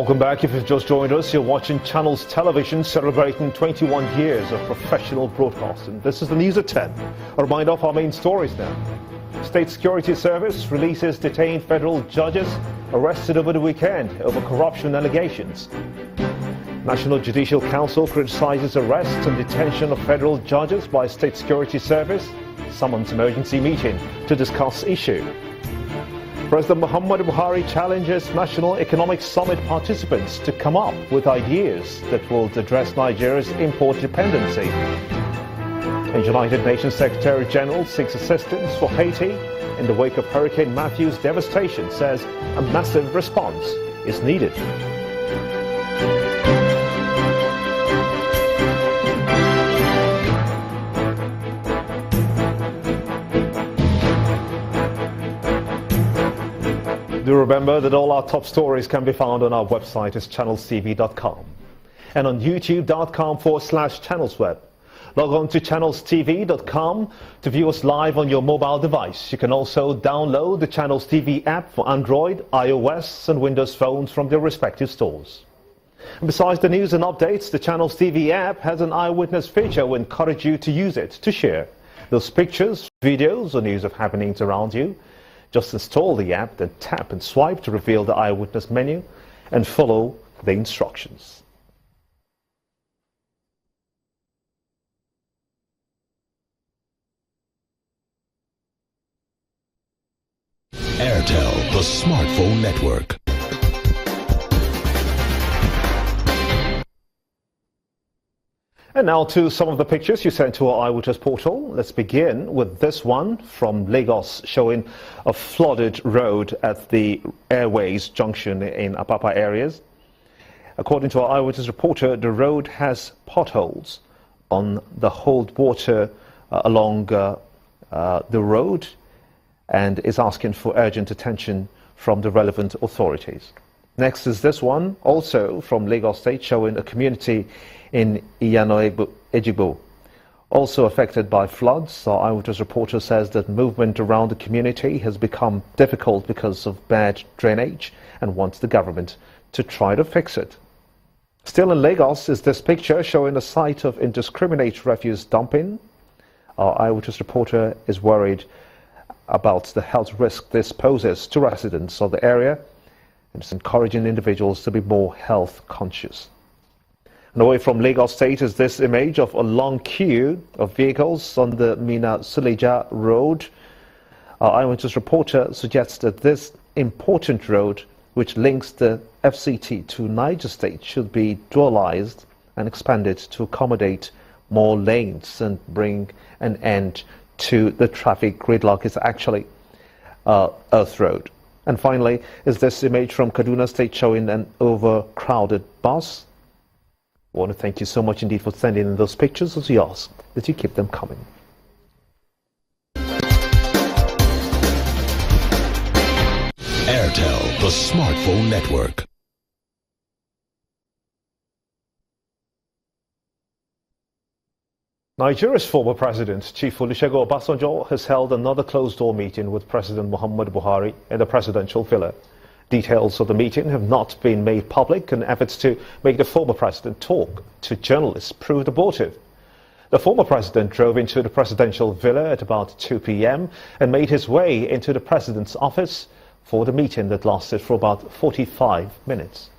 Welcome back. If you've just joined us, you're watching Channels Television celebrating 21 years of professional broadcasting. This is the news at 10. A reminder of our main stories now. State Security Service releases detained federal judges arrested over the weekend over corruption allegations. National Judicial Council criticizes arrest and detention of federal judges by State Security Service. Summons emergency meeting to discuss issue. President Muhammadu Buhari challenges National Economic Summit participants to come up with ideas that will address Nigeria's import dependency. And United Nations Secretary General seeks assistance for Haiti in the wake of Hurricane Matthew's devastation, says a massive response is needed. Do remember that all our top stories can be found on our website as channelstv.com and on youtube.com/channelsweb. Log on to channelstv.com to view us live on your mobile device. You can also download the Channels TV app for Android, iOS and Windows phones from their respective stores. And besides the news and updates, the Channels TV app has an Eyewitness feature. We encourage you to use it to share those pictures, videos or news of happenings around you. Just install the app, then tap and swipe to reveal the Eyewitness menu and follow the instructions. Airtel, the smartphone network. And now to some of the pictures you sent to our Eyewitness portal. Let's begin with this one from Lagos, showing a flooded road at the Airways junction in Apapa areas. According to our Eyewitness reporter, the road has potholes on the hold water along the road and is asking for urgent attention from the relevant authorities. Next is this one, also from Lagos State, showing a community in Iyano Ejigbo, also affected by floods. Our Eyewitness reporter says that movement around the community has become difficult because of bad drainage and wants the government to try to fix it. Still in Lagos is this picture showing a site of indiscriminate refuse dumping. Our Eyewitness reporter is worried about the health risk this poses to residents of the area and is encouraging individuals to be more health conscious. And away from Lagos State is this image of a long queue of vehicles on the Mina Suleja road. Our Eyewitness reporter suggests that this important road, which links the FCT to Niger State, should be dualized and expanded to accommodate more lanes and bring an end to the traffic gridlock. It's actually Earth Road. And finally is this image from Kaduna State showing an overcrowded bus. I want to thank you so much indeed for sending in those pictures, as we ask that you keep them coming. Airtel, the smartphone network. Nigeria's former president, Chief Olusegun Obasanjo, has held another closed-door meeting with President Muhammadu Buhari in the presidential villa. Details of the meeting have not been made public, and efforts to make the former president talk to journalists proved abortive. The former president drove into the presidential villa at about 2 p.m. and made his way into the president's office for the meeting that lasted for about 45 minutes.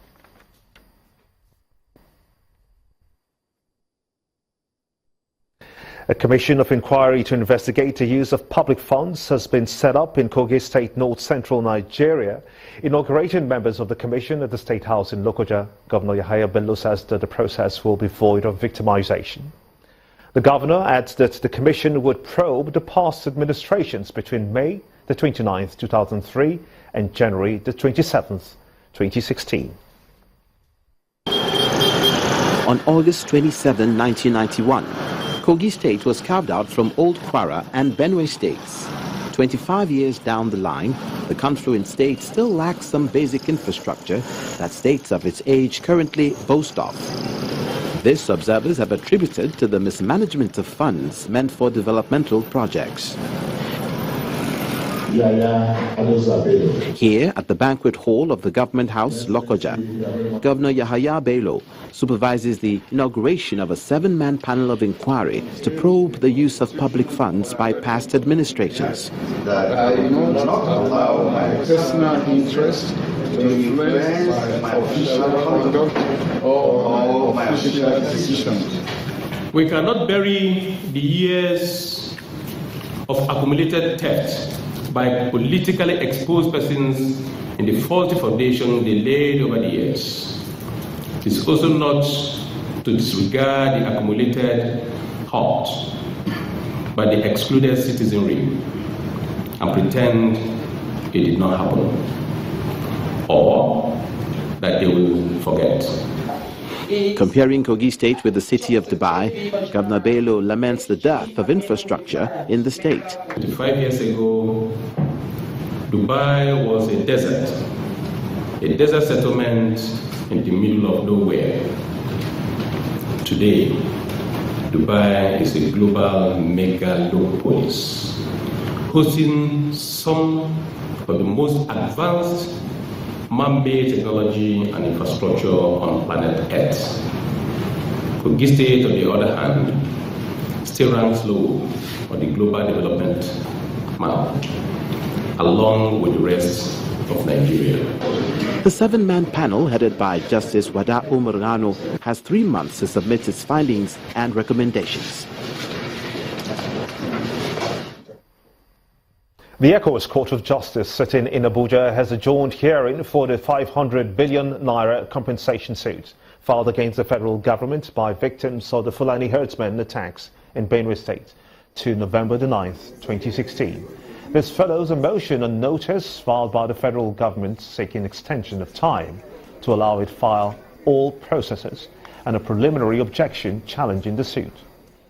A commission of inquiry to investigate the use of public funds has been set up in Kogi State, north-central Nigeria. Inaugurating members of the commission at the State House in Lokoja, Governor Yahaya Bello says that the process will be void of victimization. The governor adds that the commission would probe the past administrations between May the 29th, 2003 and January the 27th, 2016. On August 27, 1991, Kogi State was carved out from Old Kwara and Benue states. 25 years down the line, the confluent state still lacks some basic infrastructure that states of its age currently boast of. This, observers have attributed to the mismanagement of funds meant for developmental projects. Here at the banquet hall of the government house, Lokoja, Governor Yahaya Bello supervises the inauguration of a 7-man panel of inquiry to probe the use of public funds by past administrations. I will not allow my personal interest to influence my official conduct or my official decisions. We cannot bury the years of accumulated theft by politically exposed persons in the faulty foundation they laid over the years. It is also not to disregard the accumulated hurt by the excluded citizenry and pretend it did not happen, or that they will forget. Comparing Kogi State with the city of Dubai, Governor Bello laments the dearth of infrastructure in the state. 5 years ago, Dubai was a desert settlement in the middle of nowhere. Today, Dubai is a global megalopolis, hosting some of the most advanced man-made technology and infrastructure on planet Earth. Kogi State, on the other hand, still ranks low on the global development map, along with the rest of Nigeria. The 7-man panel, headed by Justice Wada Umarano, has 3 months to submit its findings and recommendations. The ECOWAS Court of Justice sitting in Abuja has adjourned hearing for the 500 billion naira compensation suit filed against the federal government by victims of the Fulani herdsmen attacks in Benue State to November the 9th, 2016. This follows a motion on notice filed by the federal government seeking extension of time to allow it file all processes and a preliminary objection challenging the suit.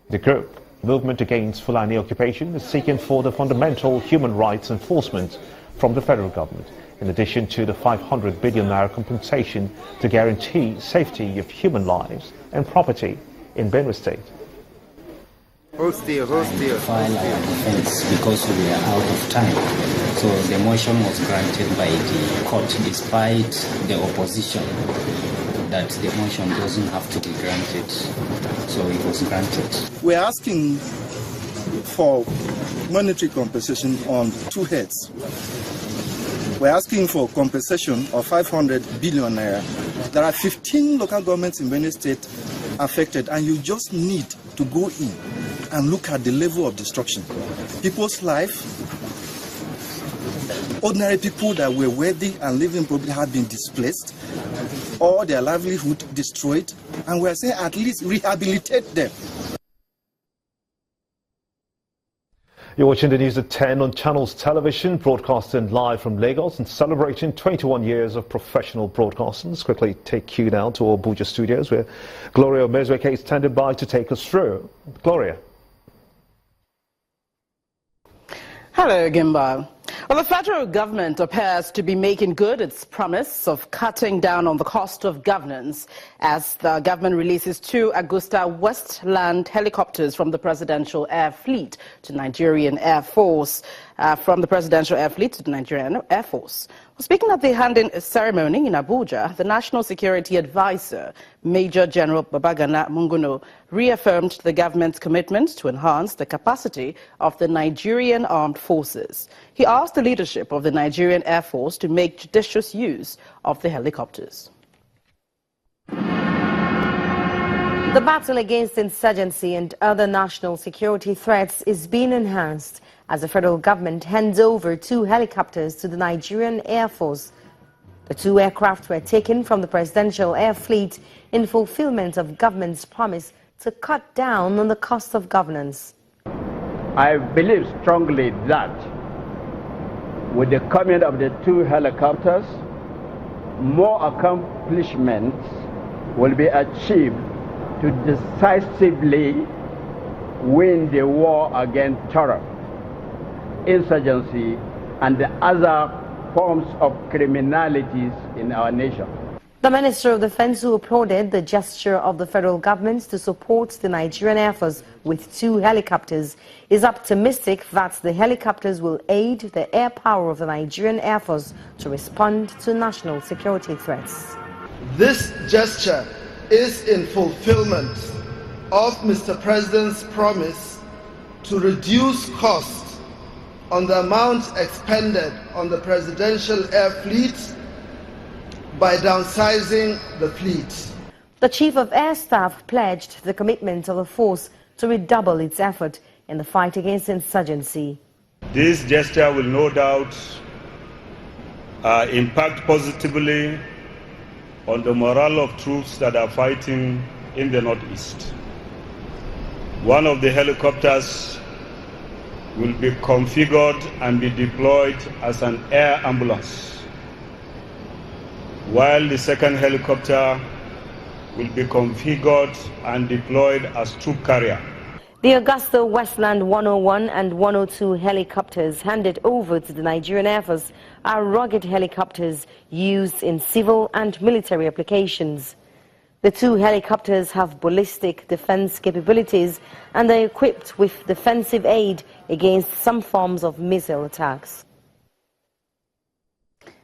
The group, Movement Against Fulani Occupation, is seeking for the fundamental human rights enforcement from the federal government, in addition to the 500 billion naira compensation to guarantee safety of human lives and property in Benue State. File our defense because we are out of time. So the motion was granted by the court despite the opposition that the motion doesn't have to be granted. So it was granted. We're asking for monetary compensation on 2 heads. We're asking for compensation of 500 billion naira. There are 15 local governments in Benue State affected, and you just need to go in and look at the level of destruction. People's life, ordinary people that were wealthy and living probably had been displaced, or their livelihood destroyed, and we're saying at least rehabilitate them. You're watching the news at 10 on Channels Television, broadcasting live from Lagos and celebrating 21 years of professional broadcasting. Let's quickly take you now to our Abuja studios, where Gloria Mezweke is standing by to take us through. Gloria. Hello, Gimba. Well, the federal government appears to be making good its promise of cutting down on the cost of governance as the government releases 2 Augusta Westland helicopters from the Presidential Air Fleet to Nigerian Air Force. Speaking at the handing ceremony in Abuja, the National Security Advisor, Major General Babagana Munguno, reaffirmed the government's commitment to enhance the capacity of the Nigerian Armed Forces. He asked the leadership of the Nigerian Air Force to make judicious use of the helicopters. The battle against insurgency and other national security threats is being enhanced as the federal government hands over 2 helicopters to the Nigerian Air Force. The 2 aircraft were taken from the Presidential Air Fleet in fulfillment of government's promise to cut down on the cost of governance. I believe strongly that with the coming of the 2 helicopters, more accomplishments will be achieved to decisively win the war against terror, insurgency, and the other forms of criminalities in our nation. The Minister of Defense, who applauded the gesture of the federal government to support the Nigerian Air Force with 2 helicopters, is optimistic that the helicopters will aid the air power of the Nigerian Air Force to respond to national security threats. This gesture is in fulfillment of Mr. President's promise to reduce costs on the amount expended on the presidential air fleet by downsizing the fleet. The Chief of Air Staff pledged the commitment of the force to redouble its effort in the fight against insurgency. This gesture will no doubt impact positively on the morale of troops that are fighting in the northeast. One of the helicopters will be configured and be deployed as an air ambulance, while the second helicopter will be configured and deployed as troop carrier. The Augusta Westland 101 and 102 helicopters handed over to the Nigerian Air Force are rugged helicopters used in civil and military applications. The 2 helicopters have ballistic defense capabilities and are equipped with defensive aid against some forms of missile attacks.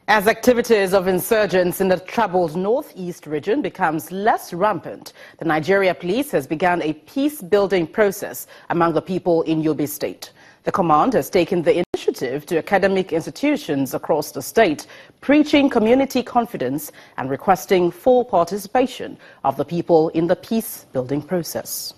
As activities of insurgents in the troubled northeast region becomes less rampant, the Nigeria police has begun a peace-building process among the people in Yobe State. The command has taken the initiative to academic institutions across the state, preaching community confidence and requesting full participation of the people in the peace-building process.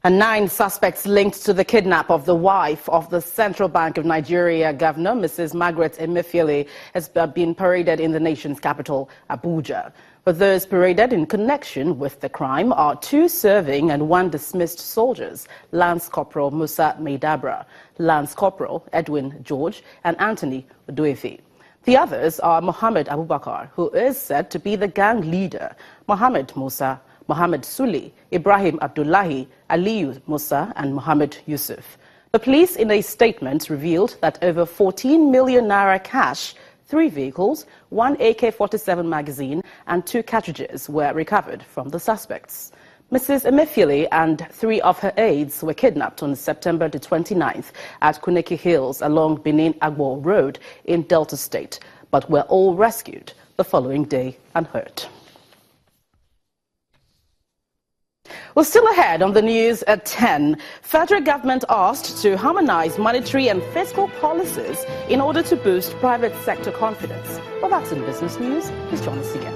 And 9 suspects linked to the kidnap of the wife of the Central Bank of Nigeria Governor, Mrs. Margaret Emefiele, has been paraded in the nation's capital, Abuja. But those paraded in connection with the crime are 2 serving and 1 dismissed soldiers, Lance Corporal Musa Maidabra, Lance Corporal Edwin George, and Anthony Oduefe. The others are Mohammed Abubakar, who is said to be the gang leader, Mohammed Musa, Mohammed Suli, Ibrahim Abdullahi, Aliyu Musa, and Mohammed Yusuf. The police in a statement revealed that over 14 million naira cash, 3 vehicles, 1 AK-47 magazine, and 2 cartridges were recovered from the suspects. Mrs. Emefiele and 3 of her aides were kidnapped on September the 29th at Kuneki Hills along Benin-Agbo Road in Delta State, but were all rescued the following day unhurt. Well, still ahead on the news at 10, federal government asked to harmonize monetary and fiscal policies in order to boost private sector confidence. Well, that's in business news. Please join us again.